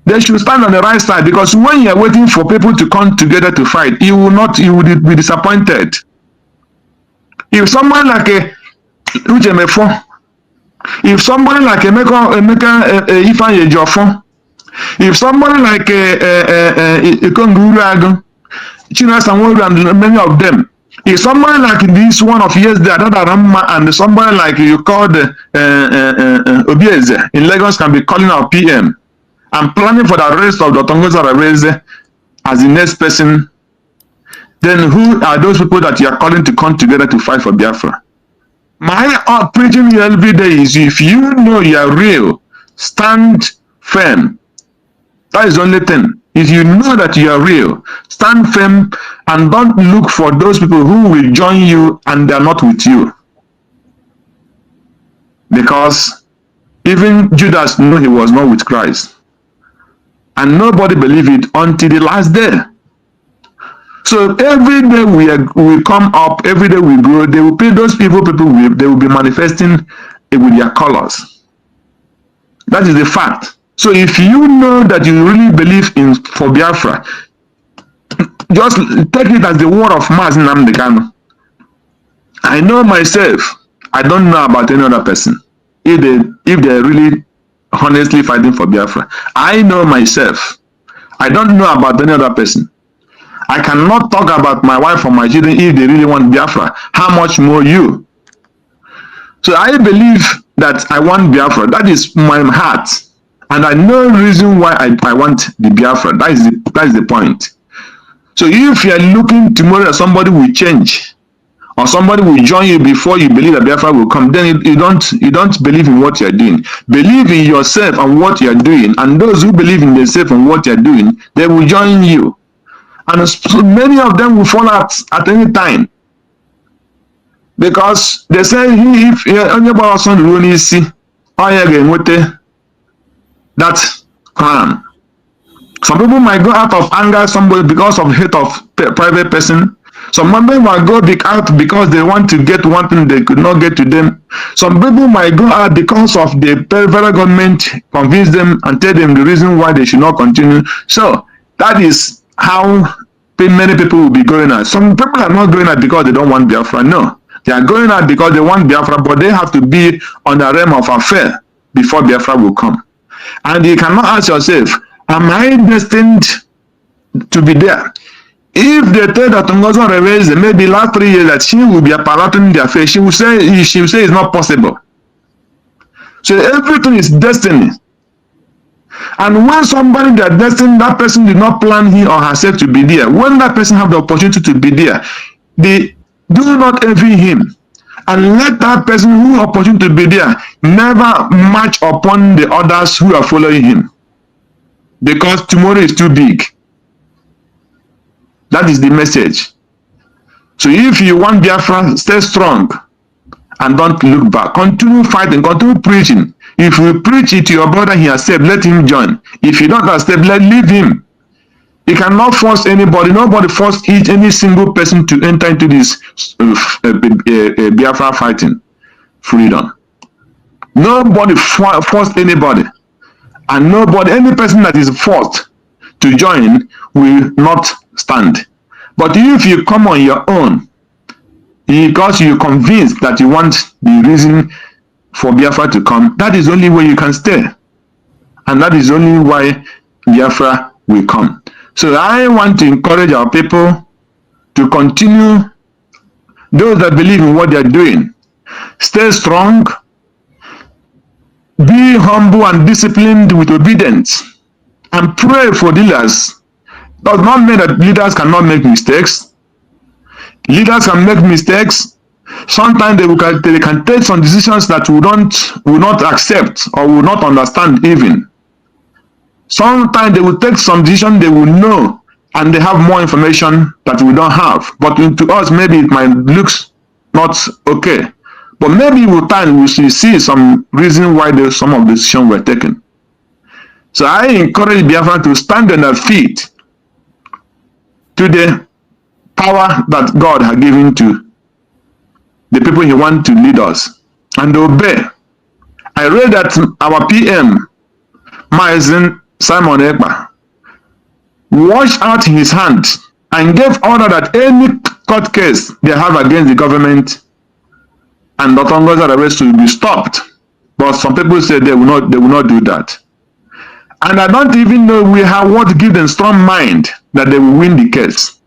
S5: They should stand on the right side, because when you are waiting for people to come together to fight, you will be disappointed. If someone like a Ujemefo, if somebody like Emeka Ifeanyi Ejiofor, if somebody like Ikonguru Chinasa Nworu and many of them, if somebody like this one of yesterday, Adada and somebody like you called Obieze in Lagos can be calling our PM and planning for the arrest of Dr. Ngozi Arrést as the next person, then who are those people that you are calling to come together to fight for Biafra? My preaching here every day is, if you know you are real, stand firm. That is the only thing. If you know that you are real, stand firm and don't look for those people who will join you and they are not with you. Because even Judas knew he was not with Christ. And nobody believed it until the last day. So every day we come up, every day we grow, they will pay those people they will be manifesting with their colors. That is the fact. So if you know that you really believe in for Biafra, just take it as the word of Nnamdi Kanu. I know myself, I don't know about any other person. If they're really honestly fighting for Biafra, I know myself. I don't know about any other person. I cannot talk about my wife or my children if they really want Biafra. How much more you? So I believe that I want Biafra. That is my heart. And I know reason why I want the Biafra. That is the point. So if you are looking tomorrow that somebody will change, or somebody will join you before you believe that Biafra will come, then you don't believe in what you are doing. Believe in yourself and what you are doing, and those who believe in themselves and what you are doing, they will join you. And many of them will fall out at any time. Because they say, if anybody son really see, that crime. Some people might go out of anger somebody because of hate of private person. Some people might go out because they want to get one thing they could not get to them. Some people might go out because of the federal government convince them and tell them the reason why they should not continue. So that is how many people will be going out. Some people are not going out because they don't want Biafra. No, they are going out because they want Biafra, but they have to be on the realm of affair before Biafra will come. And you cannot ask yourself, am I destined to be there? If they tell that Ngozi Arrést maybe last 3 years that she will be aparating their face, she will say it's not possible. So everything is destiny. And when somebody that destined, that person did not plan he or herself to be there. When that person have the opportunity to be there, they do not envy him. And let that person who opportunity to be there never march upon the others who are following him. Because tomorrow is too big. That is the message. So if you want Biafra, stay strong and don't look back. Continue fighting, continue preaching. If you preach it to your brother, he accepts, let him join. If you don't accept, leave him. You cannot force anybody. Nobody forced any single person to enter into this Biafra fighting freedom. Nobody forced anybody. And any person that is forced to join will not stand. But if you come on your own, because you're convinced that you want the reason for Biafra to come, that is the only way you can stay. And that is only why Biafra will come. So I want to encourage our people to continue, those that believe in what they are doing, stay strong, be humble and disciplined with obedience, and pray for leaders. Does not mean that leaders cannot make mistakes. Leaders can make mistakes. Sometimes they can take some decisions that we will not accept or will not understand even. Sometimes they will take some decision they will know and they have more information that we don't have. But to us, maybe it might look not okay. But maybe with time we should see some reason why some of the decisions were taken. So I encourage Biafra to stand on their feet to the power that God has given to the people he wants to lead us and obey. I read that our PM, Mazen, Simon Ekpa, washed out his hand and gave order that any court case they have against the government and Dr. Ngozi arrest will be stopped. But some people say they will not do that. And I don't even know we have what give them strong mind that they will win the case.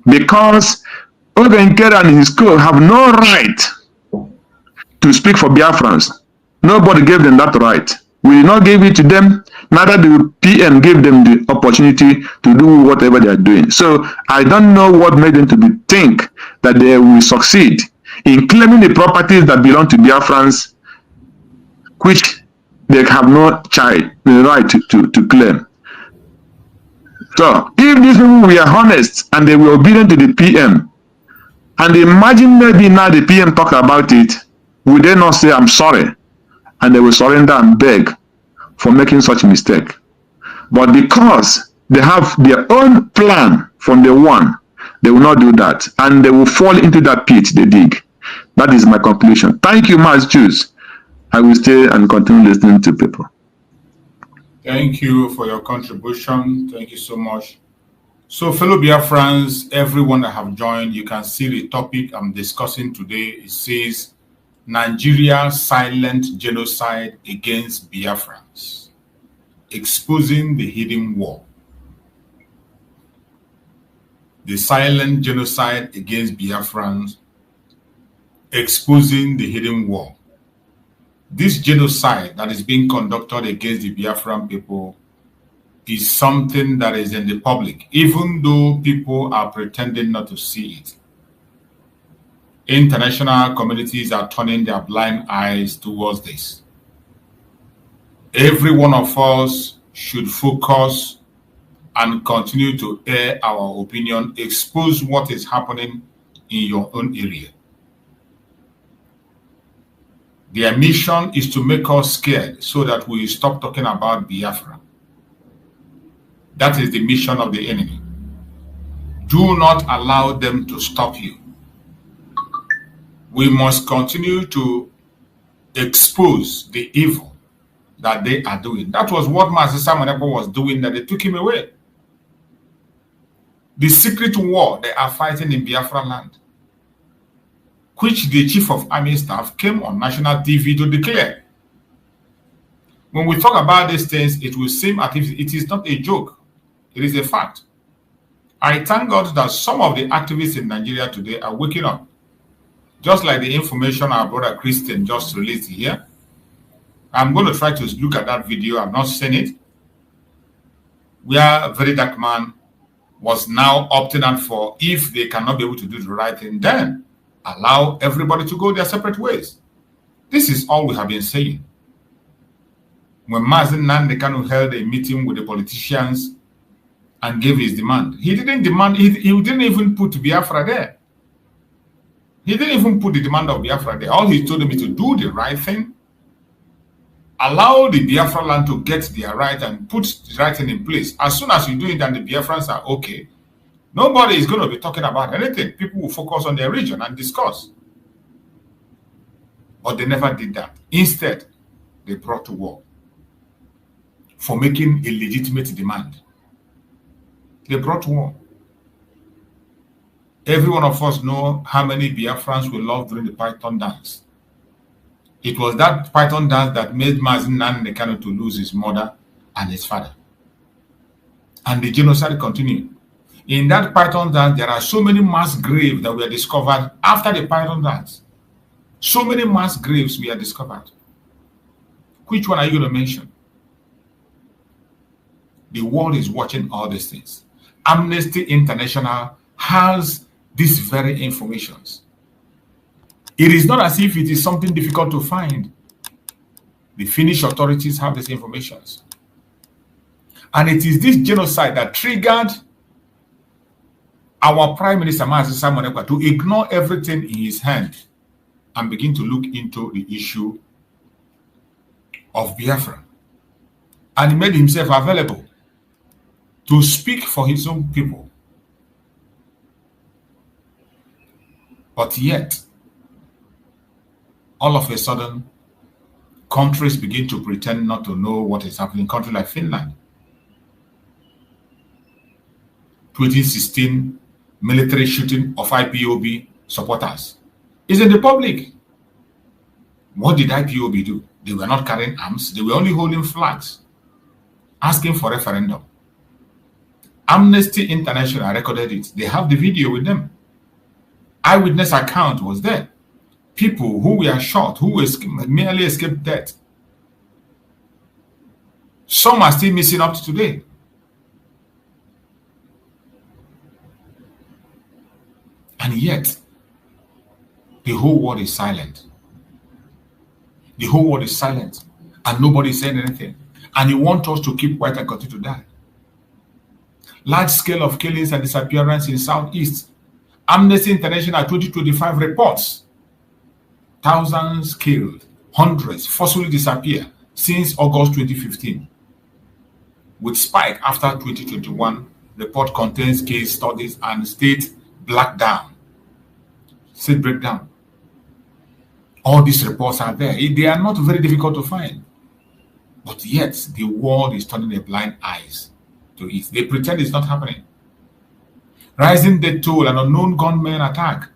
S5: Because Ogenkere and his co have no right to speak for Biafrans. Nobody gave them that right. We did not give it to them, neither the PM gave them the opportunity to do whatever they are doing. So I don't know what made them to think that they will succeed in claiming the properties that belong to Biafrans, which they have no right to claim. So if these people were honest and they were obedient to the PM, and imagine maybe now the PM talk about it, would they not say, I'm sorry? And they will surrender and beg for making such a mistake. But because they have their own plan from the one, they will not do that. And they will fall into that pit they dig. That is my conclusion. Thank you, Mas Jews. I will stay and continue listening to people.
S3: Thank you for your contribution. Thank you so much. So, fellow Biafrans, everyone that have joined, you can see the topic I'm discussing today. It says, Nigeria's silent genocide against Biafrans, exposing the hidden war. The silent genocide against Biafrans, exposing the hidden war. This genocide that is being conducted against the Biafran people is something that is in the public, even though people are pretending not to see it. International communities are turning their blind eyes towards this. Every one of us should focus and continue to air our opinion, expose what is happening in your own area. Their mission is to make us scared so that we stop talking about Biafra. That is the mission of the enemy. Do not allow them to stop you. We must continue to expose the evil that they are doing. That was what Master Simon Ekpa was doing, that they took him away. The secret war they are fighting in Biafra land, which the chief of army staff came on national TV to declare. When we talk about these things, it will seem as if it is not a joke. It is a fact. I thank God that some of the activists in Nigeria today are waking up. Just like the information our brother Christian just released here. I'm going to try to look at that video. I've not seen it. Where a very dark man was now opting out for, if they cannot be able to do the right thing, then allow everybody to go their separate ways. This is all we have been saying. When Nnamdi Kanu held a meeting with the politicians and gave his demand, he didn't demand, he didn't even put Biafra there. He didn't even put the demand of Biafra there. All he told them is to do the right thing, allow the Biafra land to get their right and put the right thing in place. As soon as you do it and the Biafrans are okay, nobody is going to be talking about anything. People will focus on their region and discuss. But they never did that. Instead, they brought to war for making a legitimate demand. They brought war. Every one of us know how many Biafrans we loved during the Python dance. It was that Python dance that made Nnamdi Kanu to lose his mother and his father. And the genocide continued. In that Python dance, there are so many mass graves that were discovered after the Python dance. So many mass graves were discovered. Which one are you going to mention? The world is watching all these things. Amnesty International has these very informations. It is not as if it is something difficult to find. The Finnish authorities have these informations. And it is this genocide that triggered our Prime Minister, Master Simon Ekpa, to ignore everything in his hand and begin to look into the issue of Biafra. And he made himself available to speak for his own people. But yet, all of a sudden, countries begin to pretend not to know what is happening. Countries like Finland, 2016 military shooting of IPOB supporters. It's in the public. What did IPOB do? They were not carrying arms. They were only holding flags, asking for referendum. Amnesty International recorded it. They have the video with them. Eyewitness account was there. People who were shot, who merely escaped death. Some are still missing up to today. And yet, the whole world is silent. The whole world is silent. And nobody is saying anything. And you want us to keep quiet and continue to die. Large scale of killings and disappearance in Southeast. Amnesty International 2025 reports thousands killed, hundreds forcibly disappear since August 2015. With spike after 2021, report contains case studies and state breakdown. All these reports are there. They are not very difficult to find. But yet, the world is turning a blind eyes to it. They pretend it's not happening. Rising death toll and unknown gunmen attack.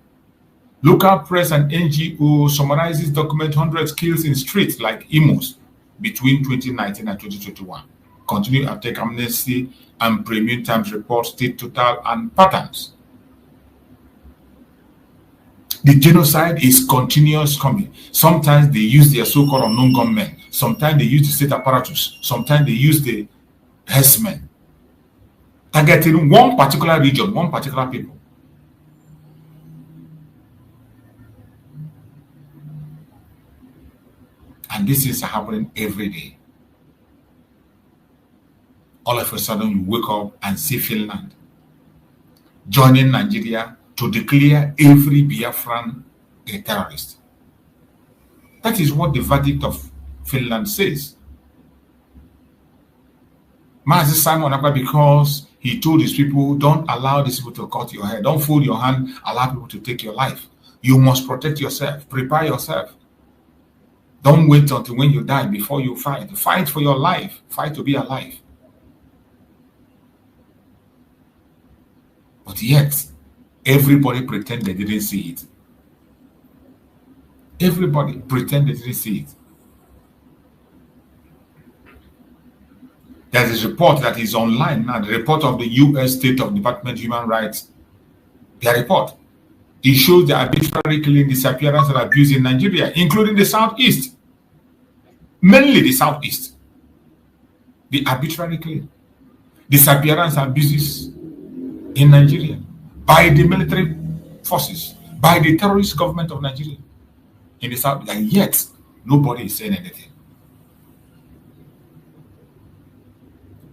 S3: Local press and NGO summarizes document hundreds kills in streets like Imo's between 2019 and 2021. Continue uptake Amnesty and Premium Times report state total and patterns. The genocide is continuous coming. Sometimes they use their so-called unknown gunmen. Sometimes they use the state apparatus. Sometimes they use the herdsmen. Targeting one particular region, one particular people. And this is happening every day. All of a sudden, you wake up and see Finland joining Nigeria to declare every Biafran a terrorist. That is what the verdict of Finland says. Mazi Simon Ekpa, because he told his people, don't allow these people to cut your hair. Don't fold your hand, allow people to take your life. You must protect yourself. Prepare yourself. Don't wait until when you die before you fight. Fight for your life. Fight to be alive. But yet, everybody pretend they didn't see it. Everybody pretend they didn't see it. There is a report that is online now, the report of the U.S. State of Department of Human Rights, their report. It shows the arbitrary killing, disappearance, and abuse in Nigeria, including the Southeast. Mainly the Southeast. The arbitrary killing, disappearance, and abuses in Nigeria by the military forces, by the terrorist government of Nigeria in the South, and yet nobody is saying anything.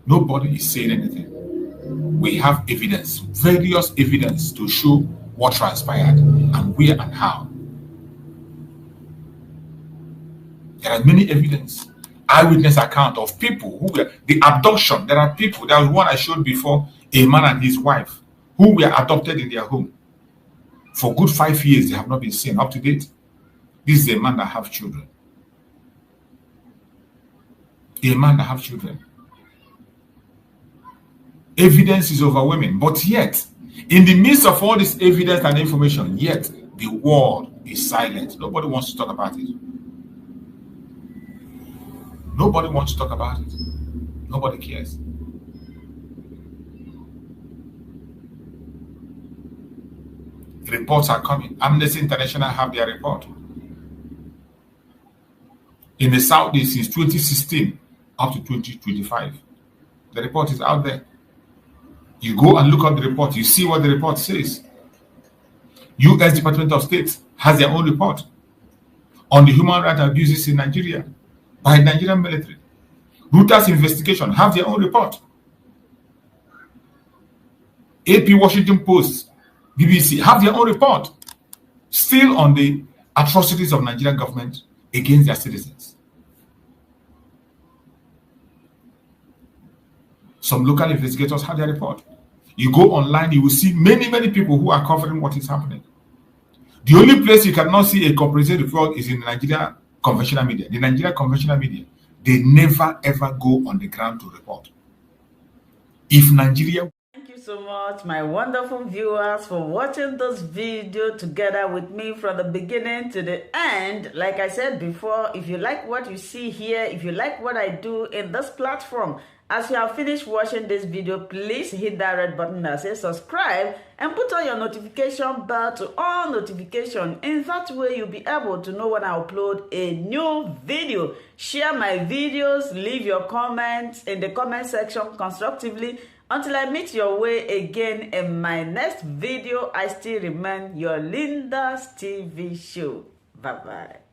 S3: Nobody is saying anything. We have evidence, various evidence to show what transpired and where and how. There are many evidence, eyewitness account of people who were, the abduction. There are people, there was one I showed before, a man and his wife, who were adopted in their home. For good 5 years, they have not been seen up to date. This is a man that have children. A man that have children. Evidence is overwhelming, but yet, in the midst of all this evidence and information, yet the world is silent. Nobody wants to talk about it. Nobody wants to talk about it. Nobody cares. Reports are coming. Amnesty International have their report. In the Southeast since 2016 up to 2025. The report is out there. You go and look at the report, you see what the report says. U.S. Department of State has their own report on the human rights abuses in Nigeria by the Nigerian military. Reuters investigation have their own report. AP Washington Post, BBC have their own report still on the atrocities of Nigerian government against their citizens. Some local investigators have their report. You go online, you will see many, many people who are covering what is happening. The only place you cannot see a comprehensive report is in the Nigeria conventional media. The Nigeria conventional media, they never ever go on the ground to report. If Nigeria...
S1: Thank you so much, my wonderful viewers, for watching this video together with me from the beginning to the end. Like I said before, if you like what you see here, if you like what I do in this platform, as you have finished watching this video, please hit that red button that says subscribe and put on your notification bell to all notification. In that way, you'll be able to know when I upload a new video. Share my videos, leave your comments in the comment section constructively. Until I meet your way again in my next video, I still remain your Linda's TV show. Bye-bye.